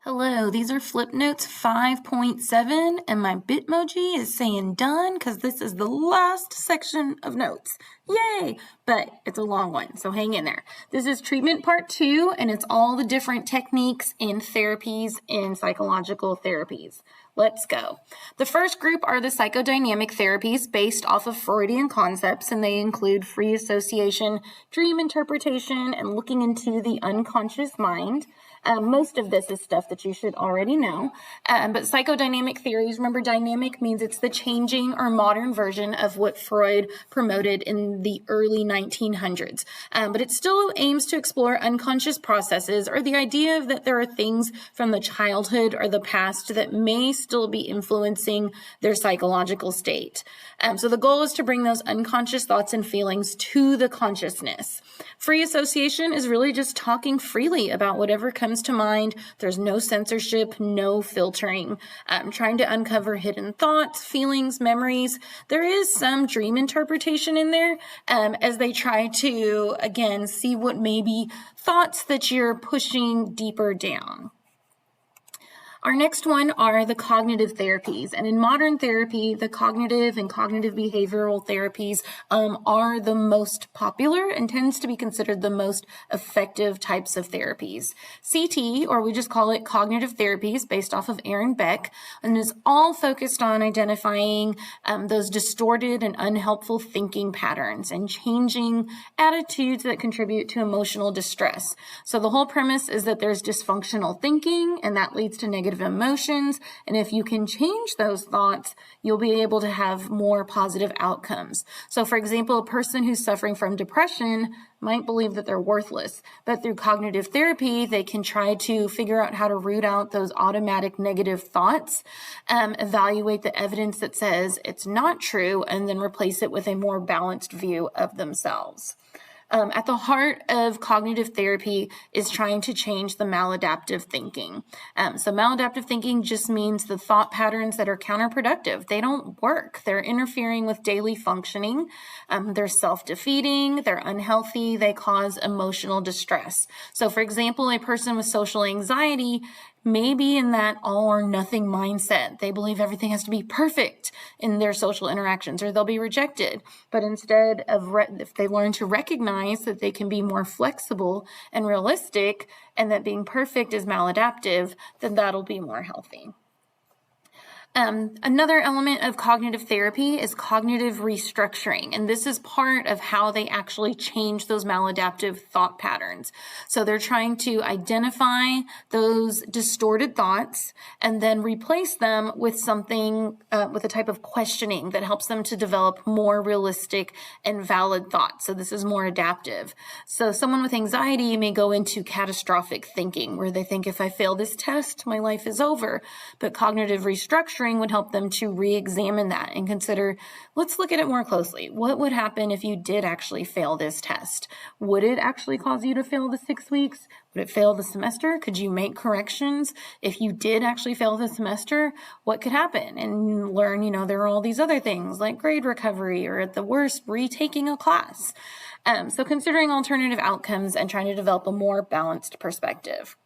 Hello, these are Flipnotes 5.7, and my Bitmoji is saying done because this is the last section of notes. Yay! But it's a long one, so hang in there. This is treatment part 2, and it's all the different techniques and therapies in psychological therapies. Let's go. The first group are the psychodynamic therapies based off of Freudian concepts, and they include free association, dream interpretation, and looking into the unconscious mind. Most of this is stuff that you should already know. But psychodynamic theories, remember, dynamic means it's the changing or modern version of what Freud promoted in the early 1900s. But it still aims to explore unconscious processes or the idea that there are things from the childhood or the past that may still be influencing their psychological state. So the goal is to bring those unconscious thoughts and feelings to the consciousness. Free association is really just talking freely about whatever comes to mind. There's no censorship, no filtering. Trying to uncover hidden thoughts, feelings, memories. There is some dream interpretation in there as they try to, again, see what may be thoughts that you're pushing deeper down. Our next one are the cognitive therapies. And in modern therapy, the cognitive and cognitive behavioral therapies are the most popular and tends to be considered the most effective types of therapies. CT, or we just call it cognitive therapies, based off of Aaron Beck, and is all focused on identifying those distorted and unhelpful thinking patterns and changing attitudes that contribute to emotional distress. So the whole premise is that there's dysfunctional thinking, and that leads to negative emotions, and if you can change those thoughts, you'll be able to have more positive outcomes. So for example, a person who's suffering from depression might believe that they're worthless, but through cognitive therapy, they can try to figure out how to root out those automatic negative thoughts, evaluate the evidence that says it's not true, and then replace it with a more balanced view of themselves. At the heart of cognitive therapy is trying to change the maladaptive thinking. So maladaptive thinking just means the thought patterns that are counterproductive. They don't work. They're interfering with daily functioning. They're self-defeating. They're unhealthy. They cause emotional distress. So for example, a person with social anxiety may be in that all or nothing mindset. They believe everything has to be perfect in their social interactions or they'll be rejected. But instead of if they learn to recognize that they can be more flexible and realistic and that being perfect is maladaptive, then that'll be more healthy. Another element of cognitive therapy is cognitive restructuring, and this is part of how they actually change those maladaptive thought patterns. So they're trying to identify those distorted thoughts and then replace them with something, with a type of questioning that helps them to develop more realistic and valid thoughts. So this is more adaptive. So someone with anxiety may go into catastrophic thinking, where they think if I fail this test, my life is over. But cognitive restructuring would help them to re-examine that and consider, let's look at it more closely. What would happen if you did actually fail this test? Would it actually cause you to fail the 6 weeks? Would it fail the semester? Could you make corrections? If you did actually fail the semester, what could happen? And learn, there are all these other things like grade recovery or at the worst, retaking a class. So considering alternative outcomes and trying to develop a more balanced perspective.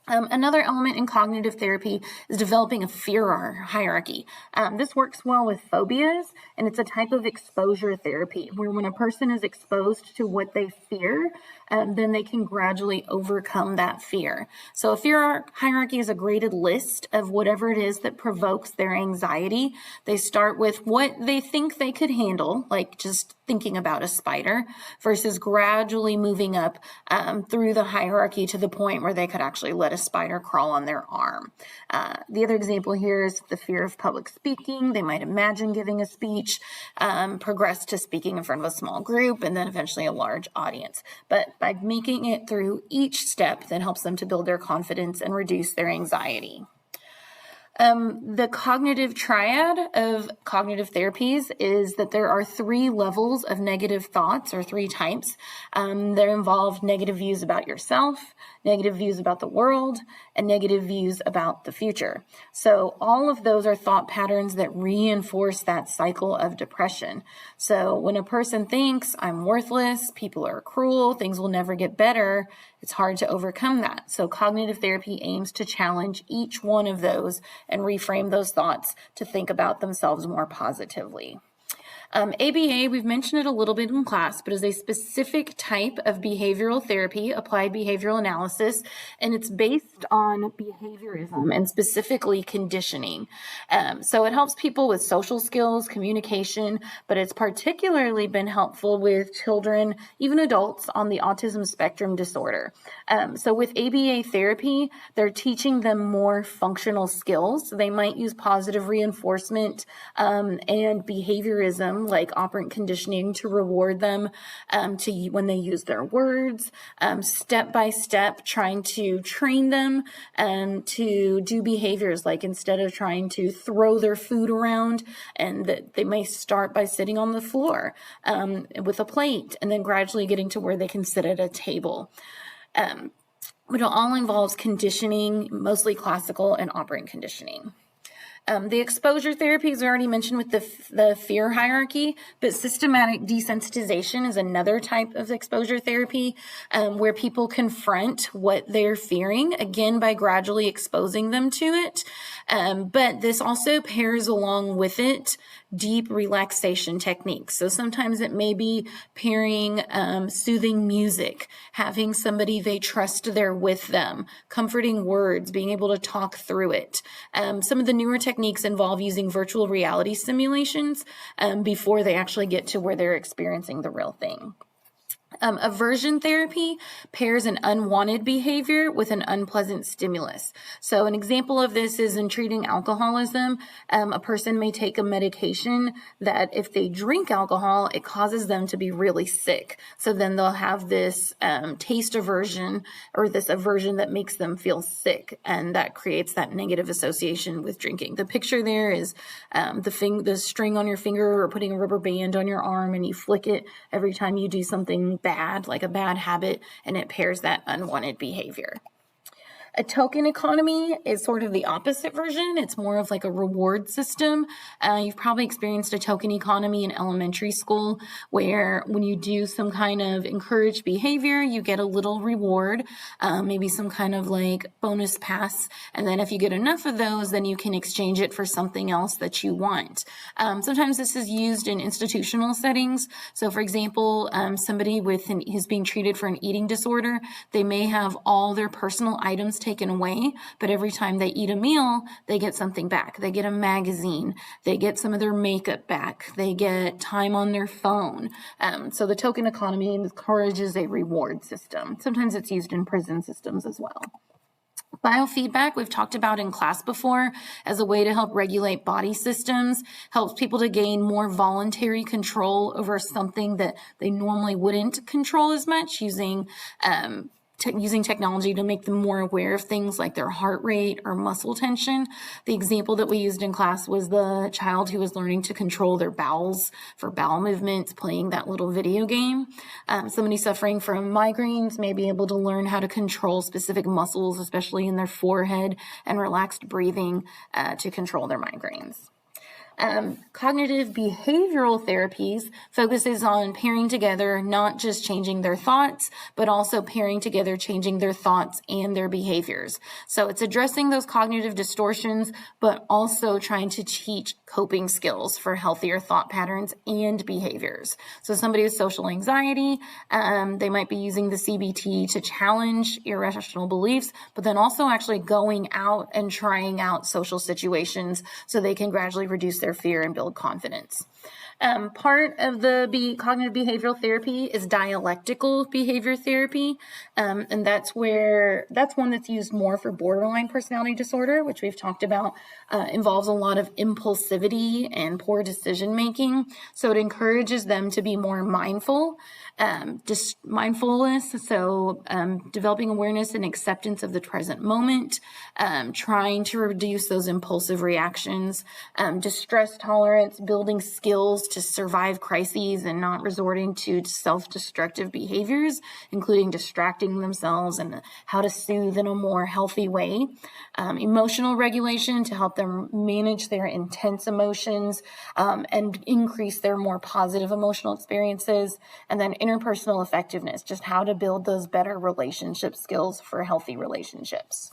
Another element in cognitive therapy is developing a fear hierarchy. This works well with phobias, and it's a type of exposure therapy where when a person is exposed to what they fear, then they can gradually overcome that fear. So a fear hierarchy is a graded list of whatever it is that provokes their anxiety. They start with what they think they could handle, like just thinking about a spider, versus gradually moving up through the hierarchy to the point where they could actually let a spider crawl on their arm. The other example here is the fear of public speaking. They might imagine giving a speech, progress to speaking in front of a small group, and then eventually a large audience. But by making it through each step, that helps them to build their confidence and reduce their anxiety. The cognitive triad of cognitive therapies is that there are 3 levels of negative thoughts, or 3 types. That involve negative views about yourself, negative views about the world, and negative views about the future. So all of those are thought patterns that reinforce that cycle of depression. So when a person thinks, I'm worthless, people are cruel, things will never get better, it's hard to overcome that. So cognitive therapy aims to challenge each one of those and reframe those thoughts to think about themselves more positively. ABA, we've mentioned it a little bit in class, but is a specific type of behavioral therapy, applied behavioral analysis, and it's based on behaviorism and specifically conditioning. So it helps people with social skills, communication, but it's particularly been helpful with children, even adults on the autism spectrum disorder. So with ABA therapy, they're teaching them more functional skills. They might use positive reinforcement and behaviorism, like operant conditioning, to reward them when they use their words, step by step, trying to train them to do behaviors like instead of trying to throw their food around, and that they may start by sitting on the floor with a plate and then gradually getting to where they can sit at a table. But it all involves conditioning, mostly classical and operant conditioning. The exposure therapies we already mentioned with the fear hierarchy, but systematic desensitization is another type of exposure therapy where people confront what they're fearing, again, by gradually exposing them to it. But this also pairs along with it deep relaxation techniques. So sometimes it may be pairing soothing music, having somebody they trust there with them, comforting words, being able to talk through it. Some of the newer techniques involve using virtual reality simulations before they actually get to where they're experiencing the real thing. Aversion therapy pairs an unwanted behavior with an unpleasant stimulus. So an example of this is in treating alcoholism. A person may take a medication that if they drink alcohol, it causes them to be really sick. So then they'll have this taste aversion, or this aversion that makes them feel sick, and that creates that negative association with drinking. The picture there is the string on your finger, or putting a rubber band on your arm, and you flick it every time you do something bad, like a bad habit, and it pairs that unwanted behavior. A token economy is sort of the opposite version. It's more of like a reward system. You've probably experienced a token economy in elementary school, where when you do some kind of encouraged behavior, you get a little reward, maybe some kind of like bonus pass. And then if you get enough of those, then you can exchange it for something else that you want. Sometimes this is used in institutional settings. So for example, somebody who's being treated for an eating disorder, they may have all their personal items taken away, but every time they eat a meal, they get something back. They get a magazine, they get some of their makeup back, they get time on their phone. So the token economy encourages a reward system. Sometimes it's used in prison systems as well. Biofeedback, we've talked about in class before as a way to help regulate body systems, helps people to gain more voluntary control over something that they normally wouldn't control as much, using technology to make them more aware of things like their heart rate or muscle tension. The example that we used in class was the child who was learning to control their bowels for bowel movements, playing that little video game. Somebody suffering from migraines may be able to learn how to control specific muscles, especially in their forehead, and relaxed breathing to control their migraines. Cognitive behavioral therapies focuses on pairing together, not just changing their thoughts, but also pairing together, changing their thoughts and their behaviors. So it's addressing those cognitive distortions, but also trying to teach coping skills for healthier thought patterns and behaviors. So somebody with social anxiety, they might be using the CBT to challenge irrational beliefs, but then also actually going out and trying out social situations so they can gradually reduce their fear and build confidence. Part of the cognitive behavioral therapy is dialectical behavior therapy, and that's one that's used more for borderline personality disorder, which we've talked about, involves a lot of impulsivity and poor decision making. So it encourages them to be more mindful, just mindfulness. So developing awareness and acceptance of the present moment, trying to reduce those impulsive reactions, distress tolerance, building skills to survive crises and not resorting to self-destructive behaviors, including distracting themselves, and how to soothe in a more healthy way. Emotional regulation to help them manage their intense emotions and increase their more positive emotional experiences. And then interpersonal effectiveness, just how to build those better relationship skills for healthy relationships.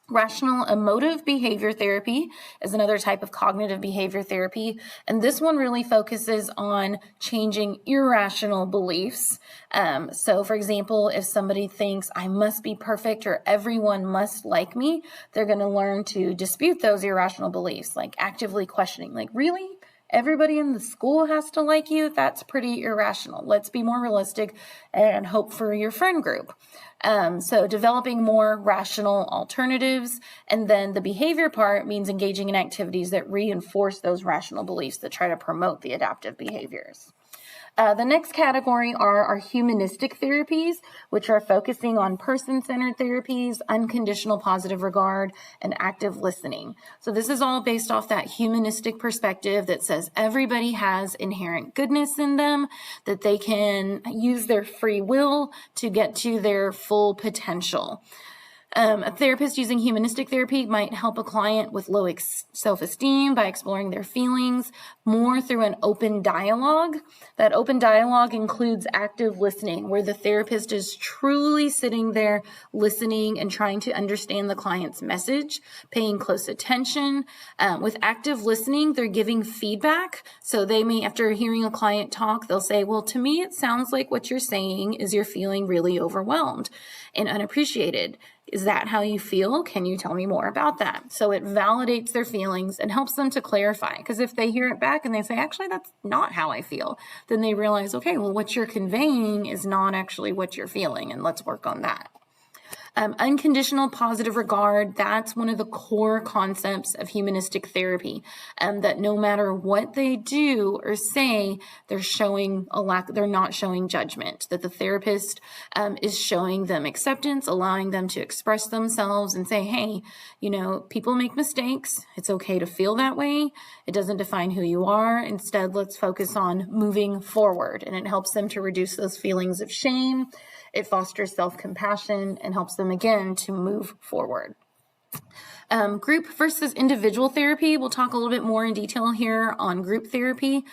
Rational emotive behavior therapy is another type of cognitive behavior therapy, and this one really focuses on changing irrational beliefs. So, for example, if somebody thinks I must be perfect or everyone must like me, they're going to learn to dispute those irrational beliefs, like actively questioning, like, really? Everybody in the school has to like you? That's pretty irrational. Let's be more realistic and hope for your friend group. So developing more rational alternatives. And then the behavior part means engaging in activities that reinforce those rational beliefs that try to promote the adaptive behaviors. The next category are our humanistic therapies, which are focusing on person-centered therapies, unconditional positive regard, and active listening. So this is all based off that humanistic perspective that says everybody has inherent goodness in them, that they can use their free will to get to their full potential. A therapist using humanistic therapy might help a client with low self-esteem by exploring their feelings more through an open dialogue. That open dialogue includes active listening, where the therapist is truly sitting there listening and trying to understand the client's message, paying close attention. With active listening, they're giving feedback. So they may, after hearing a client talk, they'll say, well, to me, it sounds like what you're saying is you're feeling really overwhelmed and unappreciated. Is that how you feel? Can you tell me more about that? So it validates their feelings and helps them to clarify. Because if they hear it back and they say, actually, that's not how I feel, then they realize, okay, well, what you're conveying is not actually what you're feeling, and let's work on that. Unconditional positive regard, that's one of the core concepts of humanistic therapy, that no matter what they do or say, they're not showing judgment, that the therapist is showing them acceptance, allowing them to express themselves and say, hey, people make mistakes. It's okay to feel that way. It doesn't define who you are. Instead, let's focus on moving forward, and it helps them to reduce those feelings of shame. It fosters self-compassion and helps them, again, to move forward. Group versus individual therapy. We'll talk a little bit more in detail here on group therapy.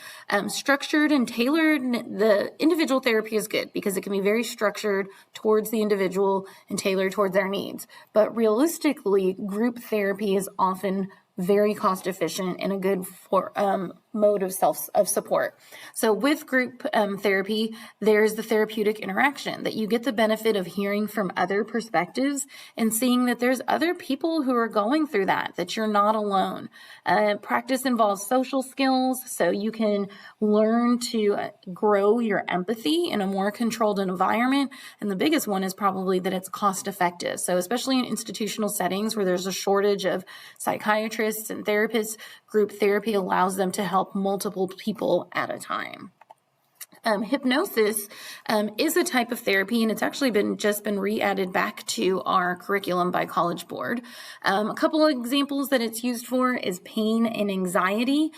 Structured and tailored, the individual therapy is good because it can be very structured towards the individual and tailored towards their needs. But realistically, group therapy is often very cost efficient and a good mode of support. So with group therapy, there's the therapeutic interaction, that you get the benefit of hearing from other perspectives and seeing that there's other people who are going through that you're not alone. Practice involves social skills, so you can learn to grow your empathy in a more controlled environment. And the biggest one is probably that it's cost effective. So especially in institutional settings where there's a shortage of psychiatrists and therapists, group therapy allows them to help multiple people at a time. Hypnosis is a type of therapy, and it's actually just been re-added back to our curriculum by College Board. A couple of examples that it's used for is pain and anxiety.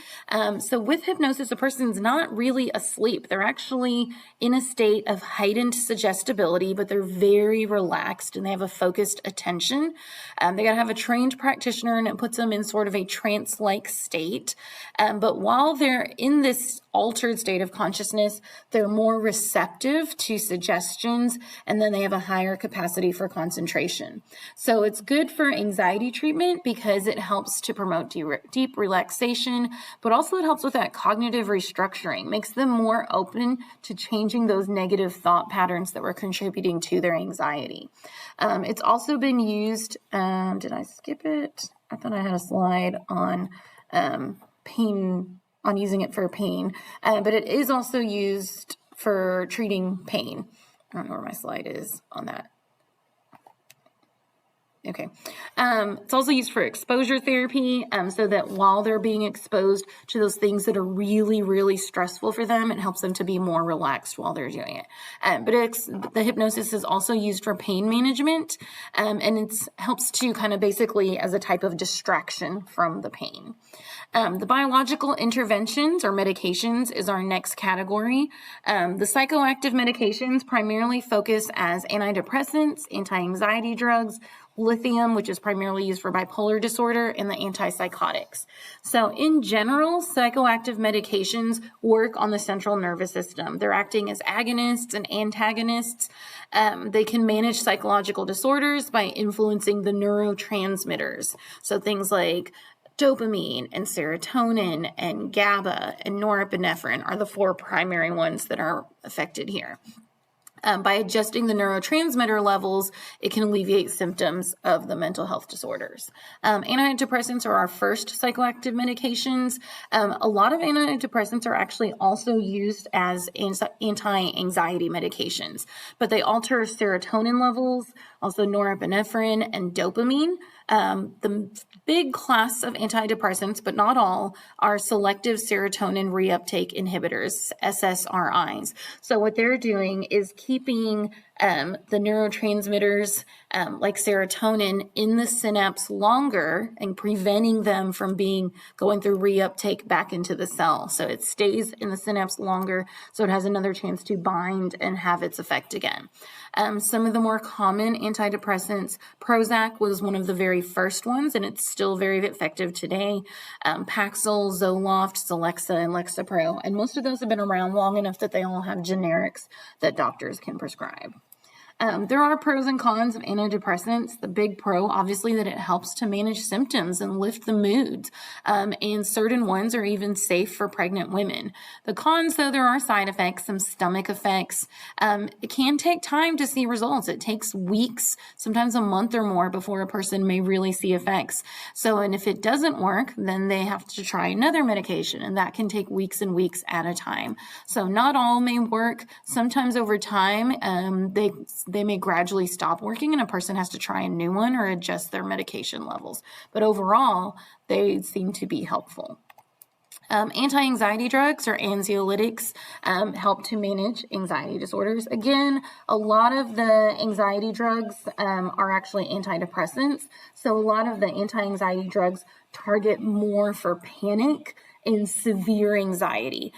So with hypnosis, a person's not really asleep. They're actually in a state of heightened suggestibility, but they're very relaxed and they have a focused attention. They got to have a trained practitioner, and it puts them in sort of a trance-like state. But while they're in this altered state of consciousness, they're more receptive to suggestions, and then they have a higher capacity for concentration. So it's good for anxiety treatment because it helps to promote deep relaxation, but also it helps with that cognitive restructuring, makes them more open to changing those negative thought patterns that were contributing to their anxiety. It's also been used, did I skip it? I thought I had a slide on pain, on using it for pain, but it is also used for treating pain. I don't know where my slide is on that. Okay. It's also used for exposure therapy, so that while they're being exposed to those things that are really, really stressful for them, it helps them to be more relaxed while they're doing it. But the hypnosis is also used for pain management, and it helps to kind of basically as a type of distraction from the pain. The biological interventions or medications is our next category. The psychoactive medications primarily focus as antidepressants, anti-anxiety drugs, lithium, which is primarily used for bipolar disorder, and the antipsychotics. So in general, psychoactive medications work on the central nervous system. They're acting as agonists and antagonists. They can manage psychological disorders by influencing the neurotransmitters. So things like dopamine and serotonin and GABA and norepinephrine are the 4 primary ones that are affected here. By adjusting the neurotransmitter levels, it can alleviate symptoms of the mental health disorders. Antidepressants are our first psychoactive medications. A lot of antidepressants are actually also used as anti-anxiety medications, but they alter serotonin levels, also norepinephrine and dopamine. The big class of antidepressants, but not all, are selective serotonin reuptake inhibitors, SSRIs. So what they're doing is keeping the neurotransmitters like serotonin in the synapse longer and preventing them from going through reuptake back into the cell. So it stays in the synapse longer, so it has another chance to bind and have its effect again. Some of the more common antidepressants, Prozac was one of the very first ones, and it's still very effective today. Paxil, Zoloft, Celexa, and Lexapro, and most of those have been around long enough that they all have generics that doctors can prescribe. There are pros and cons of antidepressants. The big pro, obviously, that it helps to manage symptoms and lift the moods, and certain ones are even safe for pregnant women. The cons, though, there are side effects, some stomach effects. It can take time to see results. It takes weeks, sometimes a month or more before a person may really see effects. And if it doesn't work, then they have to try another medication, and that can take weeks and weeks at a time. So not all may work. Sometimes over time, they may gradually stop working and a person has to try a new one or adjust their medication levels. But overall, they seem to be helpful. Anti-anxiety drugs or anxiolytics help to manage anxiety disorders. Again, a lot of the anxiety drugs are actually antidepressants. So a lot of the anti-anxiety drugs target more for panic and severe anxiety.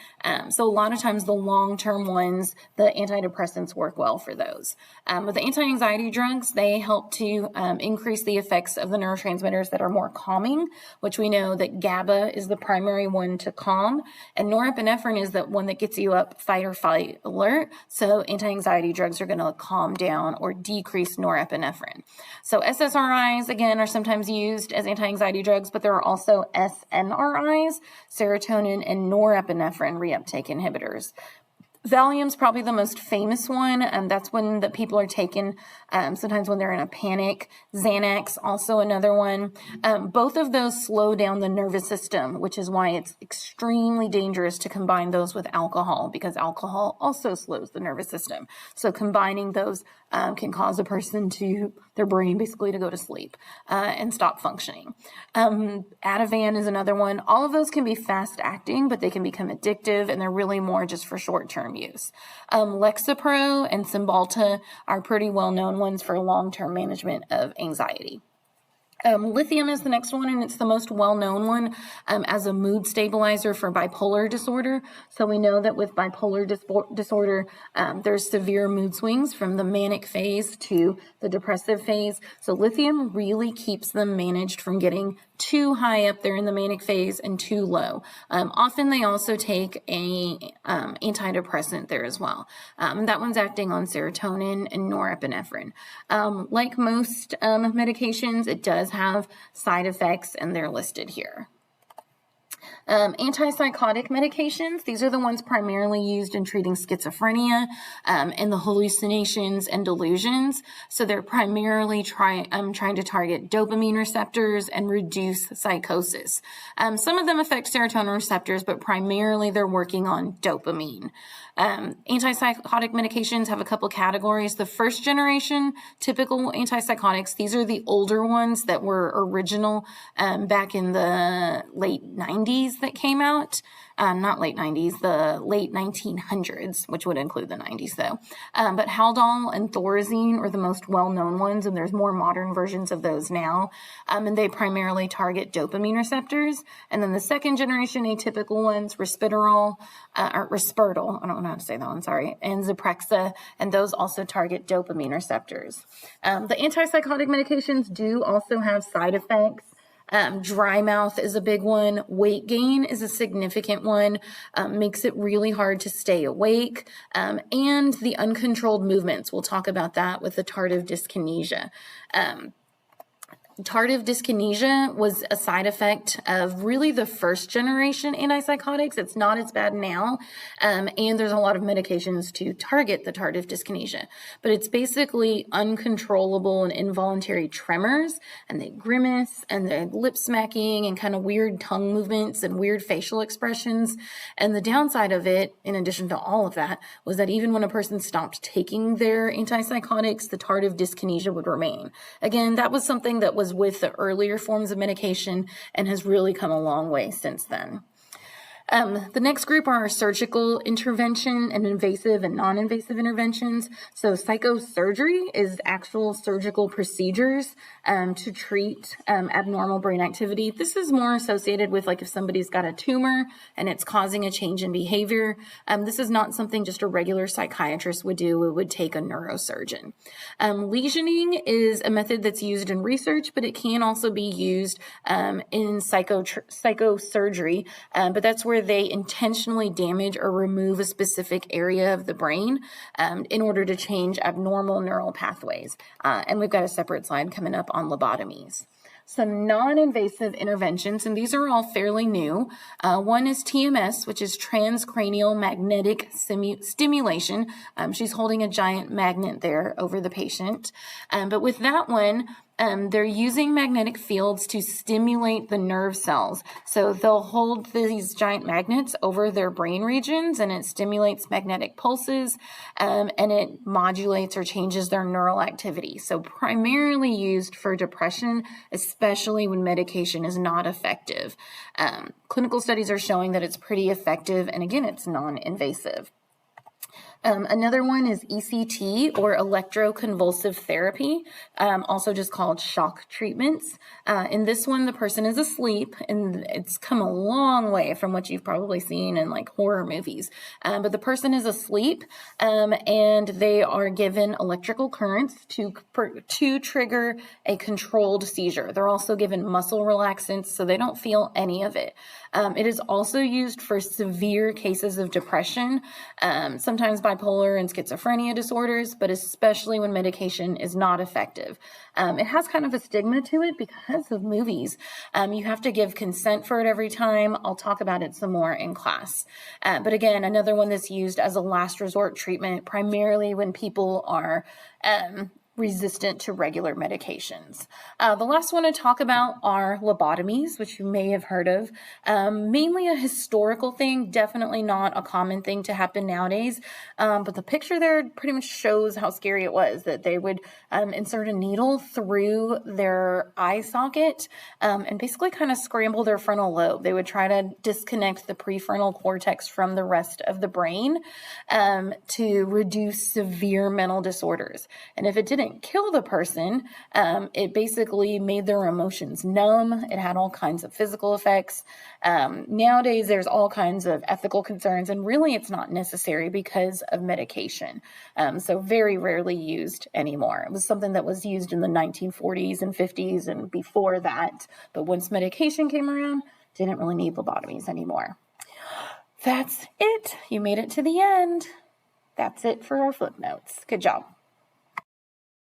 So a lot of times the long-term ones, the antidepressants work well for those. With the anti-anxiety drugs, they help to increase the effects of the neurotransmitters that are more calming, which we know that GABA is the primary one to calm, and norepinephrine is the one that gets you up fight or flight alert. So anti-anxiety drugs are going to calm down or decrease norepinephrine. So SSRIs, again, are sometimes used as anti-anxiety drugs, but there are also SNRIs, serotonin and norepinephrine reuptake inhibitors. Valium's probably the most famous one, and that's when the people are taken sometimes when they're in a panic. Xanax, also another one. Both of those slow down the nervous system, which is why it's extremely dangerous to combine those with alcohol, because alcohol also slows the nervous system. So combining those can cause a person their brain basically to go to sleep and stop functioning. Ativan is another one. All of those can be fast acting, but they can become addictive, and they're really more just for short-term use. Lexapro and Cymbalta are pretty well-known ones for long-term management of anxiety. Lithium is the next one, and it's the most well-known one as a mood stabilizer for bipolar disorder. So we know that with bipolar disorder, there's severe mood swings from the manic phase to the depressive phase. So lithium really keeps them managed from getting too high up there in the manic phase and too low. Often they also take a antidepressant there as well. That one's acting on serotonin and norepinephrine. Like most medications, it does have side effects, and they're listed here. Antipsychotic medications, these are the ones primarily used in treating schizophrenia and the hallucinations and delusions. So they're primarily trying to target dopamine receptors and reduce psychosis. Some of them affect serotonin receptors, but primarily they're working on dopamine. Antipsychotic medications have a couple categories. The first generation typical antipsychotics, these are the older ones that were original back in the late 90s that came out. Not late 90s, the late 1900s, which would include the 90s though. But Haldol and Thorazine are the most well-known ones, and there's more modern versions of those now. And they primarily target dopamine receptors. And then the second generation atypical ones, Risperdal, I don't know how to say that one, sorry, and Zyprexa, and those also target dopamine receptors. The antipsychotic medications do also have side effects. Dry mouth is a big one. Weight gain is a significant one, makes it really hard to stay awake, and the uncontrolled movements. We'll talk about that with the tardive dyskinesia. Tardive dyskinesia was a side effect of really the first generation antipsychotics. It's not as bad now, and there's a lot of medications to target the tardive dyskinesia. But it's basically uncontrollable and involuntary tremors, and they grimace, and the lip smacking, and kind of weird tongue movements, and weird facial expressions. And the downside of it, in addition to all of that, was that even when a person stopped taking their antipsychotics, the tardive dyskinesia would remain. Again, that was something that was with the earlier forms of medication and has really come a long way since then. The next group are surgical intervention and invasive and non-invasive interventions. So psychosurgery is actual surgical procedures to treat abnormal brain activity. This is more associated with like if somebody's got a tumor and it's causing a change in behavior. This is not something just a regular psychiatrist would do. It would take a neurosurgeon. Lesioning is a method that's used in research, but it can also be used in psychosurgery, but that's where they intentionally damage or remove a specific area of the brain in order to change abnormal neural pathways. And we've got a separate slide coming up on lobotomies. Some non-invasive interventions, and these are all fairly new. One is TMS, which is transcranial magnetic stimulation. She's holding a giant magnet there over the patient. But with that one, they're using magnetic fields to stimulate the nerve cells. So they'll hold these giant magnets over their brain regions, and it stimulates magnetic pulses, and it modulates or changes their neural activity. So primarily used for depression, especially when medication is not effective. Clinical studies are showing that it's pretty effective, and again, it's non-invasive. Another one is ECT, or electroconvulsive therapy, also just called shock treatments. In this one, the person is asleep, and it's come a long way from what you've probably seen in like horror movies. But the person is asleep, and they are given electrical currents to trigger a controlled seizure. They're also given muscle relaxants so they don't feel any of it. It is also used for severe cases of depression, sometimes bipolar and schizophrenia disorders, but especially when medication is not effective. It has kind of a stigma to it because of movies. You have to give consent for it every time. I'll talk about it some more in class. But again, another one that's used as a last resort treatment, primarily when people are resistant to regular medications. The last one to talk about are lobotomies, which you may have heard of. Mainly a historical thing, definitely not a common thing to happen nowadays. But the picture there pretty much shows how scary it was, that they would insert a needle through their eye socket and basically kind of scramble their frontal lobe. They would try to disconnect the prefrontal cortex from the rest of the brain to reduce severe mental disorders. And if it didn't kill the person, it basically made their emotions numb. It had all kinds of physical effects. Nowadays, there's all kinds of ethical concerns, and really it's not necessary because of medication. So very rarely used anymore. It was something that was used in the 1940s and 50s and before that. But once medication came around, didn't really need lobotomies anymore. That's it. You made it to the end. That's it for our flip notes. Good job.